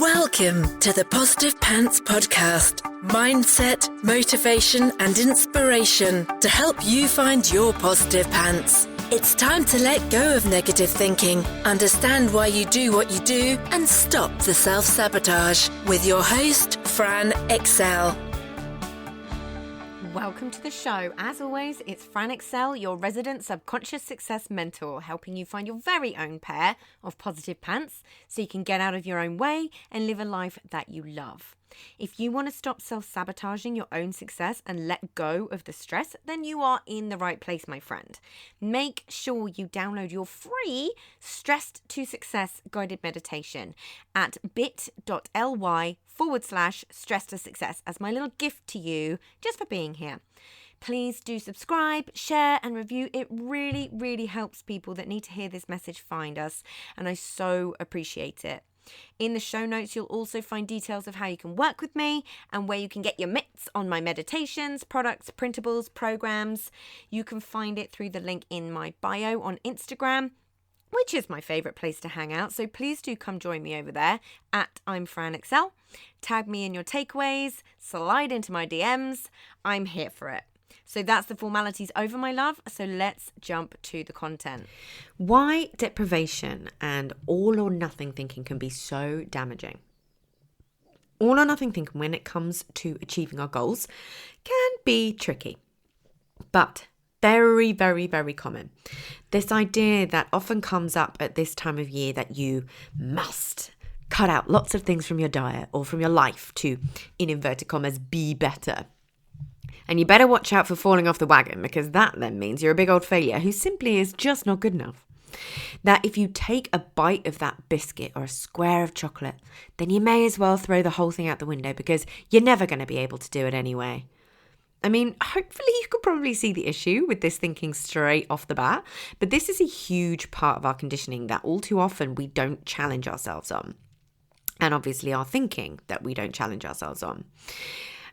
Welcome to the Positive Pants Podcast. Mindset, motivation and inspiration to help you find your positive pants. It's time to let go of negative thinking, understand why you do what you do and stop the self-sabotage with your host, Fran Excel. Welcome to the show. As always, it's Fran Excel, your resident subconscious success mentor, helping you find your very own pair of positive pants so you can get out of your own way and live a life that you love. If you want to stop self-sabotaging your own success and let go of the stress, then you are in the right place, my friend. Make sure you download your free Stressed to Success guided meditation at bit.ly/stress to success as my little gift to you just for being here. Please do subscribe, share and review. It really, really helps people that need to hear this message find us, and I so appreciate it. In the show notes, you'll also find details of how you can work with me and where you can get your mitts on my meditations, products, printables, programs. You can find it through the link in my bio on Instagram, which is my favorite place to hang out. So please do come join me over there at I'm Fran Excel. Tag me in your takeaways, slide into my DMs. I'm here for it. So that's the formalities over, my love. So let's jump to the content. Why deprivation and all or nothing thinking can be so damaging. All or nothing thinking when it comes to achieving our goals can be tricky, but very, very, very common. This idea that often comes up at this time of year that you must cut out lots of things from your diet or from your life to, in inverted commas, be better. And you better watch out for falling off the wagon, because that then means you're a big old failure who simply is just not good enough. That if you take a bite of that biscuit or a square of chocolate, then you may as well throw the whole thing out the window because you're never going to be able to do it anyway. I mean, hopefully you could probably see the issue with this thinking straight off the bat, but this is a huge part of our conditioning that all too often we don't challenge ourselves on. And obviously our thinking that we don't challenge ourselves on.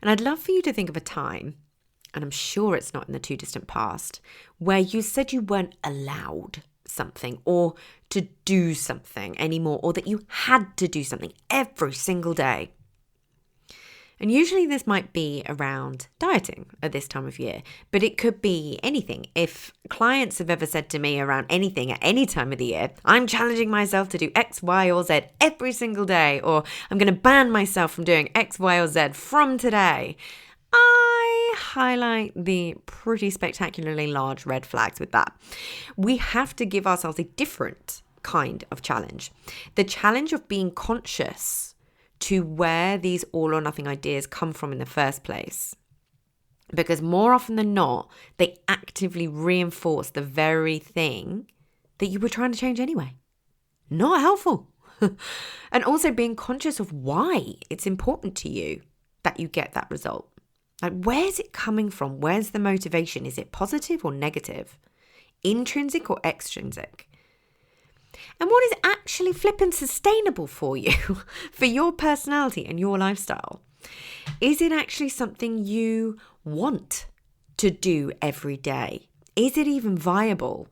And I'd love for you to think of a time, and I'm sure it's not in the too distant past, where you said you weren't allowed something or to do something anymore, or that you had to do something every single day. And usually this might be around dieting at this time of year, but it could be anything. If clients have ever said to me around anything at any time of the year, I'm challenging myself to do X, Y, or Z every single day, or I'm going to ban myself from doing X, Y, or Z from today, I highlight the pretty spectacularly large red flags with that. We have to give ourselves a different kind of challenge. The challenge of being conscious to where these all or nothing ideas come from in the first place. Because more often than not, they actively reinforce the very thing that you were trying to change anyway. Not helpful. And also being conscious of why it's important to you that you get that result. Like, where's it coming from? Where's the motivation? Is it positive or negative? Intrinsic or extrinsic? And what is actually flippin' sustainable for you, for your personality and your lifestyle? Is it actually something you want to do every day? Is it even viable?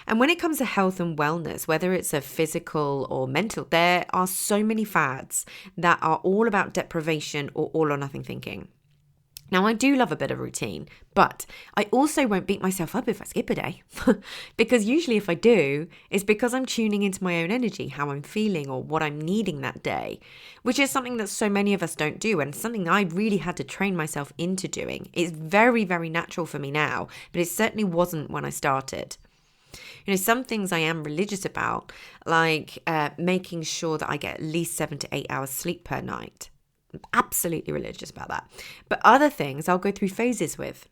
And when it comes to health and wellness, whether it's a physical or mental, there are so many fads that are all about deprivation or all or nothing thinking. Now, I do love a bit of routine, but I also won't beat myself up if I skip a day. Because usually if I do, it's because I'm tuning into my own energy, how I'm feeling or what I'm needing that day, which is something that so many of us don't do, and something I really had to train myself into doing. It's very, very natural for me now, but it certainly wasn't when I started. You know, some things I am religious about, like making sure that I get at least 7 to 8 hours sleep per night. I'm absolutely religious about that. But other things I'll go through phases with.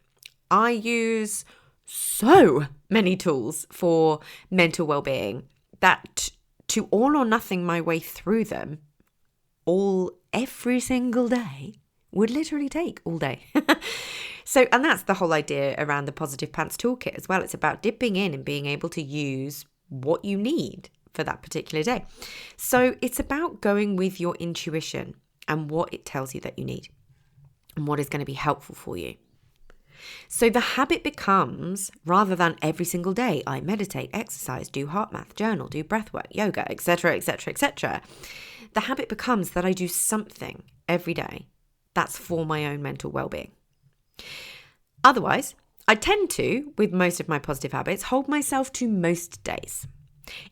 I use so many tools for mental well-being that to all or nothing my way through them every single day would literally take all day. And that's the whole idea around the Positive Pants Toolkit as well. It's about dipping in and being able to use what you need for that particular day. So it's about going with your intuition and what it tells you that you need and what is going to be helpful for you. So the habit becomes, rather than every single day, I meditate, exercise, do heart math, journal, do breath work, yoga, etc., etc., etc., the habit becomes that I do something every day that's for my own mental well-being. Otherwise, I tend to, with most of my positive habits, hold myself to most days.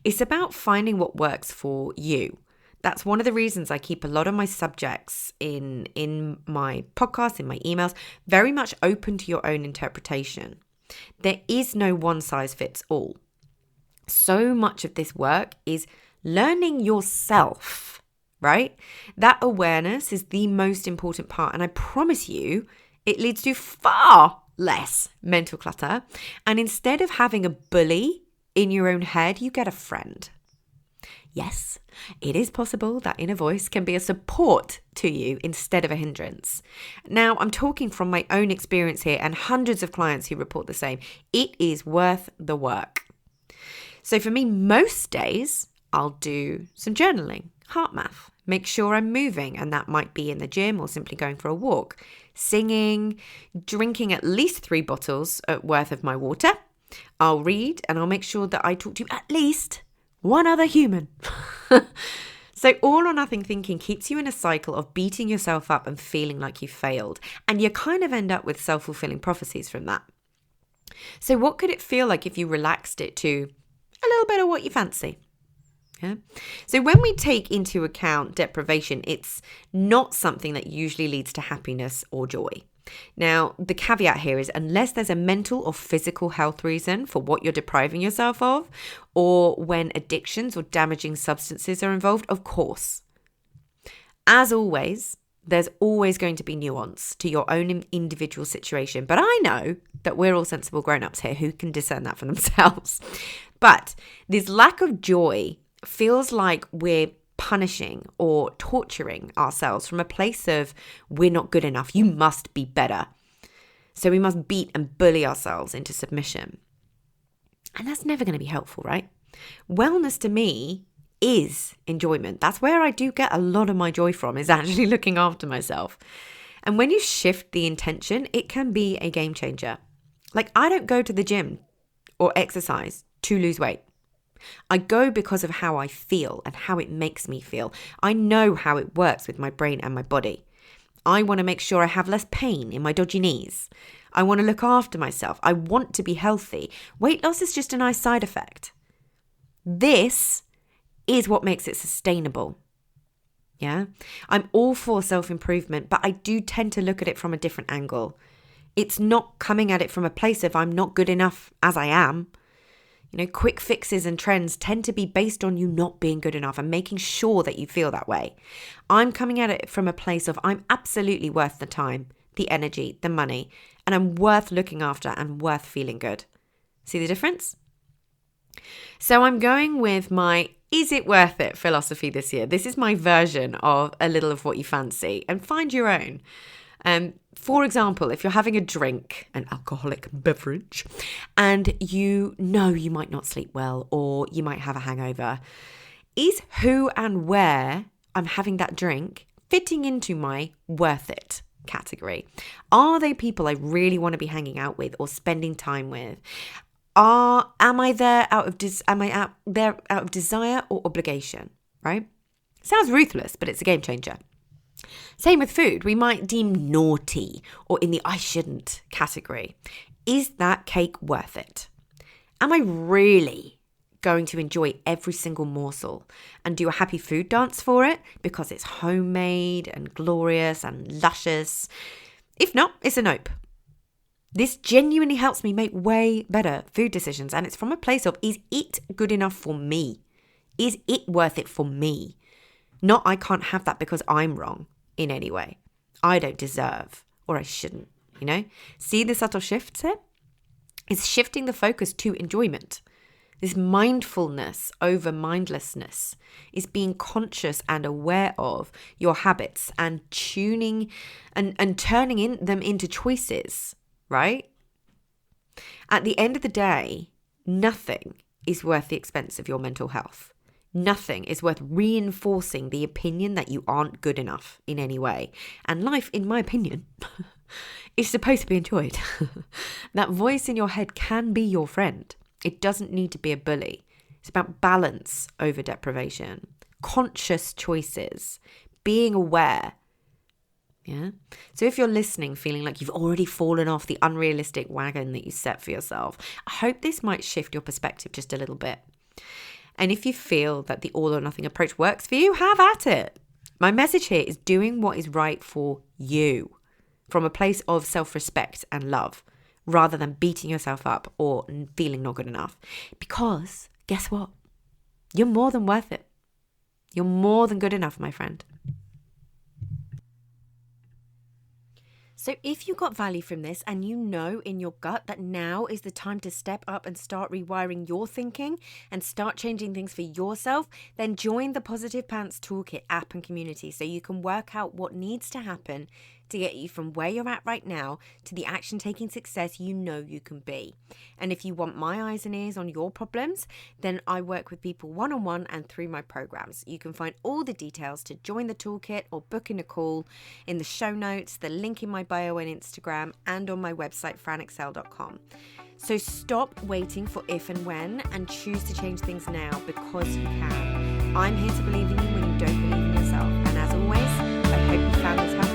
It's about finding what works for you. That's one of the reasons I keep a lot of my subjects in my podcast, in my emails, very much open to your own interpretation. There is no one size fits all. So much of this work is learning yourself, right? That awareness is the most important part. And I promise you, it leads to far less mental clutter. And instead of having a bully in your own head, you get a friend. Yes, it is possible that inner voice can be a support to you instead of a hindrance. Now, I'm talking from my own experience here and hundreds of clients who report the same. It is worth the work. So for me, most days, I'll do some journaling, heart math, make sure I'm moving, and that might be in the gym or simply going for a walk, singing, drinking at least 3 bottles worth of my water. I'll read and I'll make sure that I talk to at least one other human. So all or nothing thinking keeps you in a cycle of beating yourself up and feeling like you failed. And you kind of end up with self-fulfilling prophecies from that. So what could it feel like if you relaxed it to a little bit of what you fancy? Yeah. So when we take into account deprivation, it's not something that usually leads to happiness or joy. Now, the caveat here is unless there's a mental or physical health reason for what you're depriving yourself of, or when addictions or damaging substances are involved, of course. As always, there's always going to be nuance to your own individual situation. But I know that we're all sensible grown-ups here who can discern that for themselves. But this lack of joy feels like we're punishing or torturing ourselves from a place of we're not good enough, you must be better. So we must beat and bully ourselves into submission. And that's never going to be helpful, right? Wellness to me is enjoyment. That's where I do get a lot of my joy from, is actually looking after myself. And when you shift the intention, it can be a game changer. Like, I don't go to the gym or exercise to lose weight. I go because of how I feel and how it makes me feel. I know how it works with my brain and my body. I want to make sure I have less pain in my dodgy knees. I want to look after myself. I want to be healthy. Weight loss is just a nice side effect. This is what makes it sustainable. Yeah, I'm all for self-improvement, but I do tend to look at it from a different angle. It's not coming at it from a place of I'm not good enough as I am. You know, quick fixes and trends tend to be based on you not being good enough and making sure that you feel that way. I'm coming at it from a place of I'm absolutely worth the time, the energy, the money, and I'm worth looking after and worth feeling good. See the difference? So I'm going with my is it worth it philosophy this year. This is my version of a little of what you fancy, and find your own. For example, if you're having a drink, an alcoholic beverage, and you know you might not sleep well or you might have a hangover, is who and where I'm having that drink fitting into my worth it category? Are they people I really want to be hanging out with or spending time with? Am I there out of desire or obligation, right? Sounds ruthless, but it's a game changer. Same with food. We might deem naughty or in the I shouldn't category. Is that cake worth it? Am I really going to enjoy every single morsel and do a happy food dance for it because it's homemade and glorious and luscious? If not, it's a nope. This genuinely helps me make way better food decisions, and it's from a place of, is it good enough for me? Is it worth it for me? Not I can't have that because I'm wrong in any way. I don't deserve, or I shouldn't, you know? See the subtle shifts here? It's shifting the focus to enjoyment. This mindfulness over mindlessness is being conscious and aware of your habits and tuning and turning them into choices, right? At the end of the day, nothing is worth the expense of your mental health. Nothing is worth reinforcing the opinion that you aren't good enough in any way. And life, in my opinion, is supposed to be enjoyed. That voice in your head can be your friend. It doesn't need to be a bully. It's about balance over deprivation, conscious choices, being aware. Yeah. So if you're listening, feeling like you've already fallen off the unrealistic wagon that you set for yourself, I hope this might shift your perspective just a little bit. And if you feel that the all or nothing approach works for you, have at it. My message here is doing what is right for you from a place of self-respect and love, rather than beating yourself up or feeling not good enough. Because guess what? You're more than worth it. You're more than good enough, my friend. So if you got value from this and you know in your gut that now is the time to step up and start rewiring your thinking and start changing things for yourself, then join the Positive Pants Toolkit app and community so you can work out what needs to happen to get you from where you're at right now to the action-taking success you know you can be. And if you want my eyes and ears on your problems, then I work with people one-on-one and through my programs. You can find all the details to join the toolkit or book in a call in the show notes, the link in my bio on Instagram, and on my website, franexcel.com. So stop waiting for if and when and choose to change things now, because you can. I'm here to believe in you when you don't believe in yourself. And as always, I hope you found this helpful.